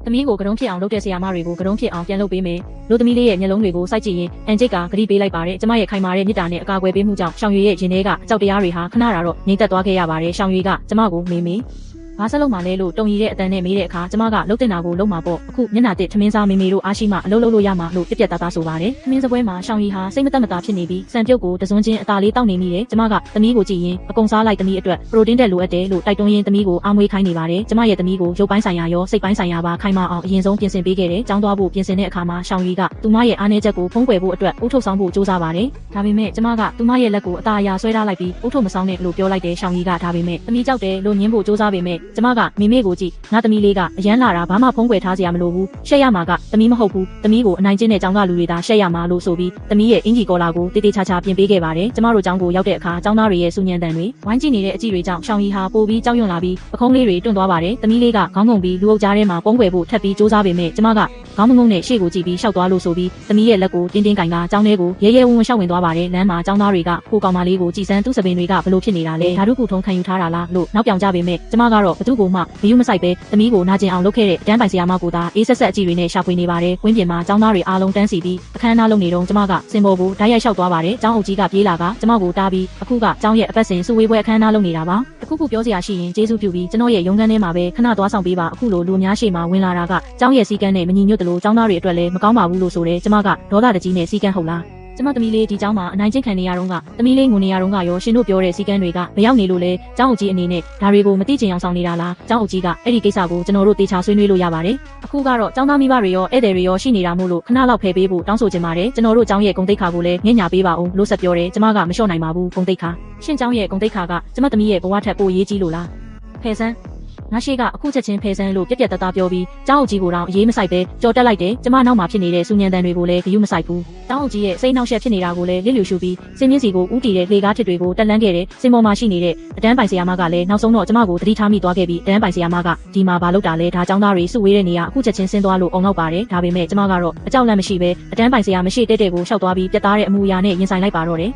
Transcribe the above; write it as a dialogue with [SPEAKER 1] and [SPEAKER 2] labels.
[SPEAKER 1] သမီးကိုကတုံးဖြစ်အောင်လုပ်တဲ့ဆရာမတွေကိုကတုံးဖြစ်အောင်ပြန်လုပ်ပေးမယ်လို့သမီးလေးရဲ့မျက်လုံးတွေကိုစိုက်ကြည့်ရင်အန်ဂျစ်ကဂရီပေးလိုက်ပါတယ်ကျမရဲ့ခိုင်မာတဲ့မြစ်တာနဲ့အကာအကွယ်ပေးမှုကြောင့်ရှောင်ရွေရဲ့ရင်ထဲကအကြောက်တရားတွေဟာခဏတာတော့ငြိမ်သက်သွားခဲ့ရပါတယ်ရှောင်ရွေကကျမကိုမေဘာဆက်လုပ်မှလဲလို့တုံရီတဲ့အတန်းနဲ့မေးတဲ့အခါကျမကလှုပ်တင်တာကိုလှုပ်မှာပေါ့အခုမျက်နှာတစ်ထမင်းစားမေတို့အားရှိမှအလုပ်လုပ်လို့ရမှာလို့ပြက်ပြက်သားသားဆိုပါတယ်ထမင်းစပွဲမှာရှောင်ရီဟာစိတ်မသက်မသာဖြစ်နေပြီးစံပြုတ်ကိုတစွန်းချင်းအသာလေးတောက်နေမိတယ်ကျမကသမီးကိုကြည့်ရင်အကုန်စားလိုက်သမီးအတွက်ပရိုတင်းတက်လိုအပ်တယ်လို့တိုက်တွန်းရင်းသမီးကိုအားမွေးခိုင်းနေပါတယ်ကျမရဲ့သမီးကိုရုပ်ပိုင်းဆိုင်ရာရောစိတ်ပိုင်းဆိုင်ရာပါခိုင်မာအောင်အရင်ဆုံးပြင်ဆင်ပေးခဲ့တယ်ကျောင်းသွားဖို့ပြင်ဆင်တဲ့အခါမှာရှောင်ရီကသူမရဲ့အားနည်းချက်ကိုဖုံးကွယ်ဖို့အတွက်ဥထုတ်ဆောင်ဖို့ကြိုးစားပါတယ်ဒါပေမဲ့ကျမကသူမရဲ့လက်ကိုအသာအရာဆွဲထားလိုက်ပြီးဥထုတ်မဆောင်နဲ့လို့ပြောလိုက်တယ်ရှောင်ရီကဒါပေမဲ့သမီးကြောက်တယ်လို့ညင်းဖို့ကြိုးစားပေမဲ့ကျမကမေကိုကြည့်ငါသမီးလေးကအရန်လာတာဘာမှဖုံးကွယ်ထားစရာမလိုဘူးရှက်ရမှာကသမီးမဟုတ်ဘူးသမီးကိုအနိုင်ကျင့်တဲ့ကျောင်းကလူတွေသာရှက်ရမှာလို့ဆိုပြီးသမီးရဲ့အင်ဂျီကောလာကိုတေးသေးချာချာပြင်ပေးခဲ့ပါတယ်ကျမတို့ကျောင်းကိုရောက်တဲ့အခါကျောင်းသားတွေရဲ့စူညံတန်တွေဝိုင်းကြည့်နေတဲ့အကြည့်တွေကြောင့်ရှောင်ရီဟာပိုပြီးကြောက်ရွံ့လာပြီးပခုံးလေးတွေတွန့်သွားပါတယ်သမီးလေးကခေါင်းငုံပြီးလူအုပ်ကြားထဲမှာပုံကွယ်ဖို့ထပ်ပြီးစူးစမ်းပေမဲ့ကျမကခေါင်းမငုံနဲ့ရှေ့ကိုကြည့်ပြီးရှောက်သွားလို့ဆိုပြီးသမီးရဲ့လက်ကိုတင်းတင်းကင်ကကျောင်းထဲကိုရဲရဲဝံ့ဝံ့ရှောက်ဝင်သွားပါတယ်လမ်းမှာကျောင်းသားတွေကကိုကောင်မလေးကိုကြည်စမ်းသူ့စပင်တွေကဘလို့ဖြစ်နေတာလဲဓာတုကူထုံးခံယူထားတာလားလို့နောက်ပြောင်ကြပေမဲ့ကျမကတော့ဘသူ့ကိုမှမယူမဆိုင်ပဲသမီးကိုနာကျင်အောင်လုပ်ခဲ့တဲ့အတန်းပိုင်ဆရာမကိုသာအေးဆက်ဆက်အကြည့်တွေနဲ့ရှာဖွေနေပါတယ်။ဝင်းပြင်မှာကျောင်းသားတွေအားလုံးတန်းစီပြီးအခမ်းအနားလုပ်နေတော့ကျမကစင်ပေါ်ကိုဓာတ်ရိုက်လျှောက်သွားပါတယ်။ကျောင်းအုပ်ကြီးကပြေးလာကကျမကိုတားပြီးအခုကကျောင်းရဲ့အပတ်စဉ်စုဝေးပွဲအခမ်းအနားလုပ်နေတာပါ။တခုခုပြောစရာရှိရင်ကျေးဇူးပြုပြီးကျွန်တော်ရဲ့ရုံးခန်းထဲမှာပဲခဏသွားဆောင်ပေးပါအခုလိုလူအများရှေ့မှာဝင်လာတာကကျောင်းရဲ့စီကန်းနဲ့မညီညွတ်တယ်လို့ကျောင်းသားတွေအတွက်လည်းမကောင်းပါဘူးလို့ဆိုတယ်။ကျမကဒေါသတကြီးနဲ့စီကန်းဟုတ်လားကျမသမီးလေးဒီကျောင်းမှာအနိုင်ကျင့်ခံနေရတော့ကသမီးလေးငိုနေရတော့ကရောရှင်တို့ပြောတဲ့စီကန်းတွေကမရောက်နေလို့လဲကျောင်းအုပ်ကြီးအနေနဲ့ဒါတွေကိုမသိချင်အောင်ဆောင်နေတာလားကျောင်းအုပ်ကြီးကအဲ့ဒီကိစ္စကိုကျွန်တော်တို့တေချာဆွေးနွေးလို့ရပါတယ်အခုကတော့ကျောင်းသားမိဘတွေရောဧည့်သည်တွေရောရှိနေတာမို့လို့ခဏလောက်ဖယ်ပေးဖို့တောင်းဆိုချင်ပါတယ်ကျွန်တော်တို့ကျောင်းရဲ့ဂုဏ်သိက္ခာကိုလည်းငဲ့ညာပေးပါဦးလို့ဆက်ပြောတယ်ကျမကမလျှော့နိုင်ပါဘူးဂုဏ်သိက္ခာရှင်ကျောင်းရဲ့ဂုဏ်သိက္ခာကကျမသမီးရဲ့ဘဝထက်ပိုရေးကြီးလို့လားဖယ်စမ်းငါရှိကအခုချက်ချင်းဖယ်ဆန်းလို့ပြက်ပြက်တသားပြောပြီးကျောင်းအုပ်ကြီးကိုတော့အေးမဆိုင်ပဲကြော်တက်လိုက်တယ်ကျမနောက်မှာဖြစ်နေတဲ့စူညံတန်တွေကိုလည်းဂရုမစိုက်ဘူးကျောင်းအုပ်ကြီးရဲ့စိတ်နှောက်ယှက်ဖြစ်နေတာကိုလည်းလစ်လျူရှုပြီးစင်းမြင့်စီကိုဥတီတဲ့လေကားထစ်တွေကိုတက်လန်းခဲ့တယ်စင်ပေါ်မှာရှိနေတဲ့အတန်းပိုင်ဆရာမကလည်းနောက်ဆုံးတော့ကျမကိုသတိထားမိသွားခဲ့ပြီးအတန်းပိုင်ဆရာမကဒီမှာဘာလုပ်တာလဲဒါကျောင်းသားတွေစုဝေးတဲ့နေရာအခုချက်ချင်းဆင်းသွားလို့အောင်နောက်ပါတယ်ဒါပေမဲ့ကျမကတော့အကြောက်လန့်မရှိပဲအတန်းပိုင်ဆရာမရှိတဲ့ကိုရှောက်သွားပြီးပြတ်သားတဲ့အမူအရာနဲ့ရင်ဆိုင်လိုက်ပါတော့တယ်